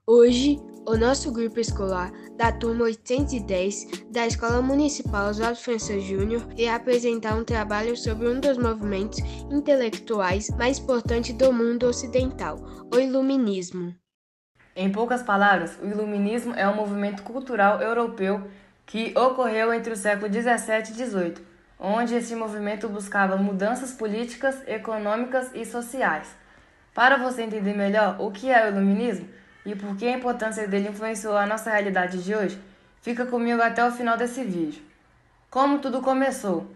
Hoje, o nosso grupo escolar da turma 810 da Escola Municipal Oswaldo França Júnior irá apresentar um trabalho sobre um dos movimentos intelectuais mais importantes do mundo ocidental, o Iluminismo. Em poucas palavras, o Iluminismo é um movimento cultural europeu que ocorreu entre o século XVII e XVIII, onde esse movimento buscava mudanças políticas, econômicas e sociais. Para você entender melhor o que é o Iluminismo e por que a importância dele influenciou a nossa realidade de hoje, fica comigo até o final desse vídeo. Como tudo começou?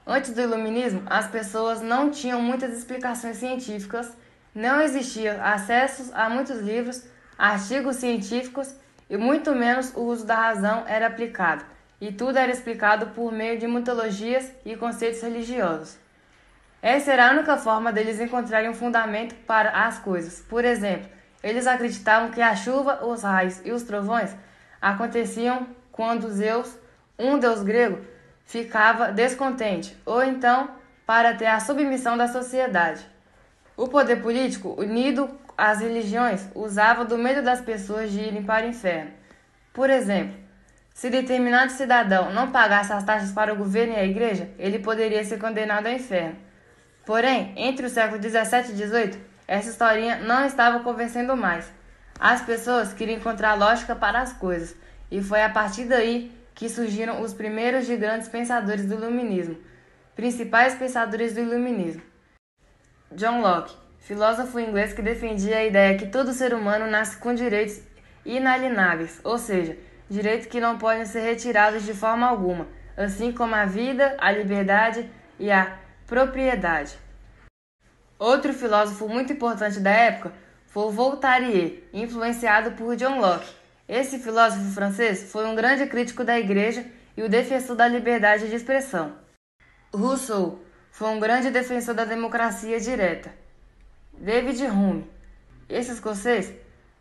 Antes do Iluminismo, as pessoas não tinham muitas explicações científicas, não existia acesso a muitos livros, artigos científicos e muito menos o uso da razão era aplicado, e tudo era explicado por meio de mitologias e conceitos religiosos. Essa era a única forma deles encontrarem um fundamento para as coisas. Por exemplo, eles acreditavam que a chuva, os raios e os trovões aconteciam quando Zeus, um deus grego, ficava descontente, ou então para ter a submissão da sociedade. O poder político, unido às religiões, usava do medo das pessoas de irem para o inferno. Por exemplo, se determinado cidadão não pagasse as taxas para o governo e a igreja, ele poderia ser condenado ao inferno. Porém, entre o século XVII e XVIII, essa historinha não estava convencendo mais. As pessoas queriam encontrar lógica para as coisas, e foi a partir daí que surgiram os primeiros de grandes pensadores do Iluminismo. Principais pensadores do Iluminismo: John Locke, filósofo inglês que defendia a ideia que todo ser humano nasce com direitos inalienáveis, ou seja, direitos que não podem ser retirados de forma alguma, assim como a vida, a liberdade e a propriedade. Outro filósofo muito importante da época foi o Voltaire, influenciado por John Locke. Esse filósofo francês foi um grande crítico da Igreja e o defensor da liberdade de expressão. Rousseau foi um grande defensor da democracia direta. David Hume, esse escocês,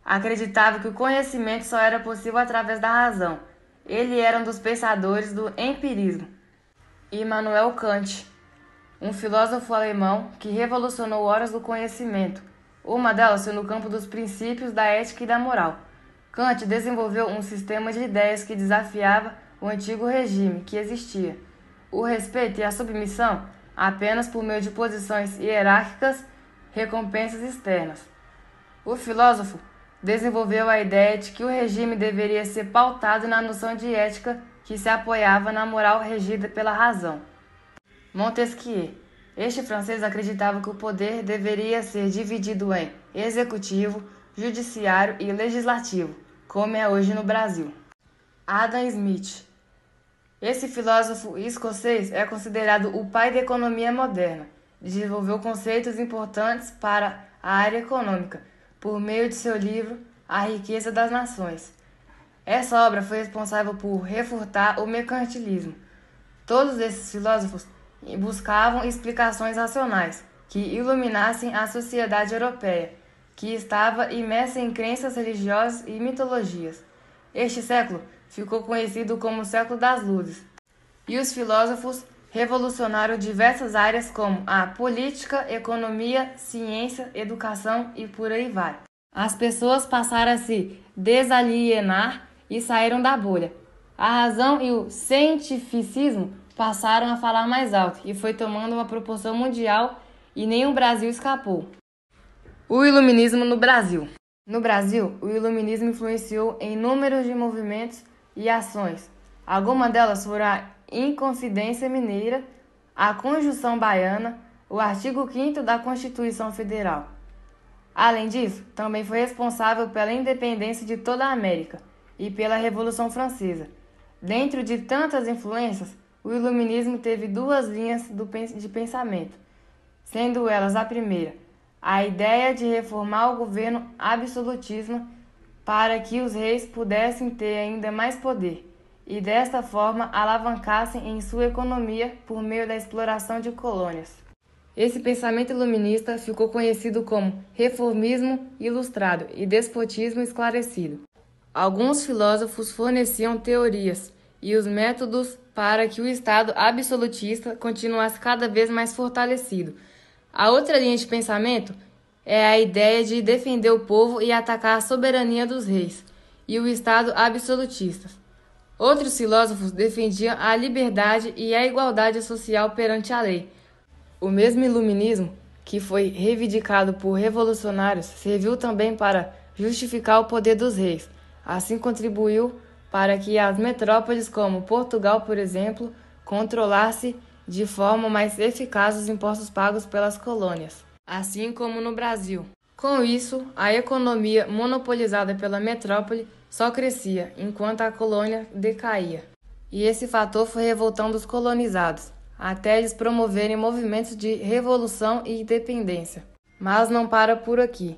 acreditava que o conhecimento só era possível através da razão. Ele era um dos pensadores do empirismo. Immanuel Kant, um filósofo alemão que revolucionou horas do conhecimento, uma delas foi no campo dos princípios da ética e da moral. Kant desenvolveu um sistema de ideias que desafiava o antigo regime que existia, o respeito e a submissão apenas por meio de posições hierárquicas, recompensas externas. O filósofo desenvolveu a ideia de que o regime deveria ser pautado na noção de ética que se apoiava na moral regida pela razão. Montesquieu. Este francês acreditava que o poder deveria ser dividido em executivo, judiciário e legislativo, como é hoje no Brasil. Adam Smith. Esse filósofo escocês é considerado o pai da economia moderna. Desenvolveu conceitos importantes para a área econômica, por meio de seu livro A Riqueza das Nações. Essa obra foi responsável por refutar o mercantilismo. Todos esses filósofos buscavam explicações racionais que iluminassem a sociedade europeia, que estava imersa em crenças religiosas e mitologias. Este século ficou conhecido como o século das luzes, e os filósofos revolucionaram diversas áreas como a política, economia, ciência, educação e por aí vai. As pessoas passaram a se desalienar e saíram da bolha. A razão e o cientificismo passaram a falar mais alto e foi tomando uma proporção mundial e nem o Brasil escapou. O Iluminismo no Brasil. No Brasil, o Iluminismo influenciou em inúmeros de movimentos e ações. Algumas delas foram a Inconfidência Mineira, a Conjunção Baiana, o artigo 5º da Constituição Federal. Além disso, também foi responsável pela independência de toda a América e pela Revolução Francesa. Dentro de tantas influências, o Iluminismo teve duas linhas de pensamento, sendo elas a primeira, a ideia de reformar o governo absolutista para que os reis pudessem ter ainda mais poder e desta forma alavancassem em sua economia por meio da exploração de colônias. Esse pensamento iluminista ficou conhecido como reformismo ilustrado e despotismo esclarecido. Alguns filósofos forneciam teorias e os métodos para que o Estado absolutista continuasse cada vez mais fortalecido. A outra linha de pensamento é a ideia de defender o povo e atacar a soberania dos reis e o Estado absolutista. Outros filósofos defendiam a liberdade e a igualdade social perante a lei. O mesmo iluminismo, que foi reivindicado por revolucionários, serviu também para justificar o poder dos reis. Assim contribuiu para que as metrópoles como Portugal, por exemplo, controlasse de forma mais eficaz os impostos pagos pelas colônias, assim como no Brasil. Com isso, a economia monopolizada pela metrópole só crescia, enquanto a colônia decaía. E esse fator foi revoltando os colonizados, até eles promoverem movimentos de revolução e independência. Mas não para por aqui.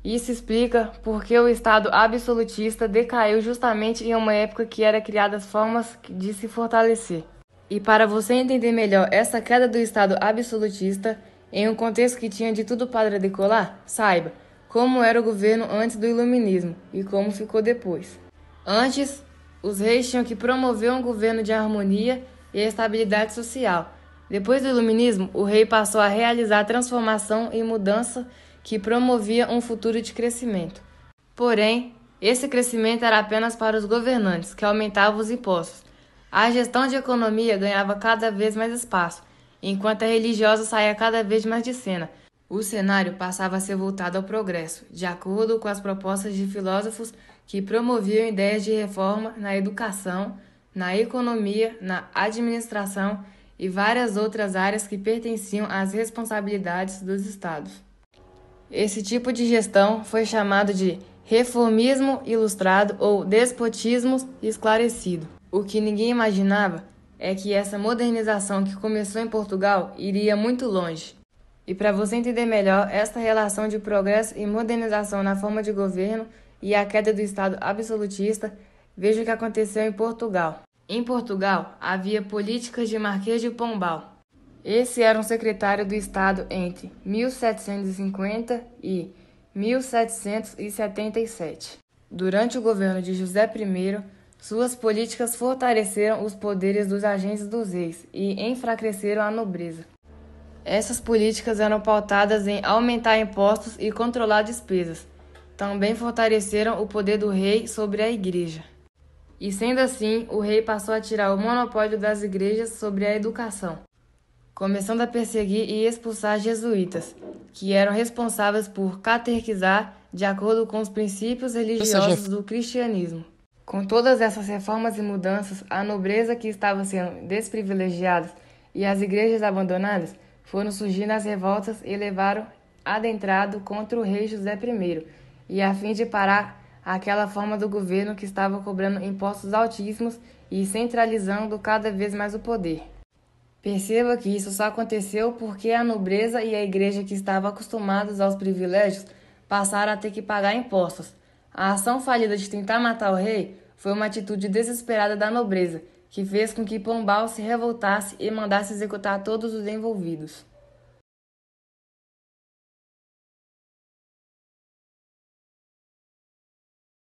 Isso explica por que o Estado absolutista decaiu justamente em uma época que era criadas formas de se fortalecer. E para você entender melhor essa queda do Estado absolutista, em um contexto que tinha de tudo para decolar, saiba como era o governo antes do Iluminismo e como ficou depois. Antes, os reis tinham que promover um governo de harmonia e estabilidade social. Depois do Iluminismo, o rei passou a realizar a transformação e mudança que promovia um futuro de crescimento. Porém, esse crescimento era apenas para os governantes, que aumentavam os impostos. A gestão de economia ganhava cada vez mais espaço, enquanto a religiosa saía cada vez mais de cena. O cenário passava a ser voltado ao progresso, de acordo com as propostas de filósofos que promoviam ideias de reforma na educação, na economia, na administração e várias outras áreas que pertenciam às responsabilidades dos estados. Esse tipo de gestão foi chamado de reformismo ilustrado ou despotismo esclarecido. O que ninguém imaginava é que essa modernização que começou em Portugal iria muito longe. E para você entender melhor esta relação de progresso e modernização na forma de governo e a queda do Estado absolutista, veja o que aconteceu em Portugal. Em Portugal, havia políticas de Marquês de Pombal. Esse era um secretário do Estado entre 1750 e 1777. Durante o governo de José I, suas políticas fortaleceram os poderes dos agentes dos reis e enfraqueceram a nobreza. Essas políticas eram pautadas em aumentar impostos e controlar despesas. Também fortaleceram o poder do rei sobre a igreja. E sendo assim, o rei passou a tirar o monopólio das igrejas sobre a educação, começando a perseguir e expulsar jesuítas, que eram responsáveis por catequizar de acordo com os princípios religiosos do cristianismo. Com todas essas reformas e mudanças, a nobreza que estava sendo desprivilegiada e as igrejas abandonadas foram surgindo as revoltas e levaram adentrado contra o rei José I, e a fim de parar aquela forma do governo que estava cobrando impostos altíssimos e centralizando cada vez mais o poder. Perceba que isso só aconteceu porque a nobreza e a igreja que estavam acostumadas aos privilégios passaram a ter que pagar impostos. A ação falida de tentar matar o rei foi uma atitude desesperada da nobreza, que fez com que Pombal se revoltasse e mandasse executar todos os envolvidos.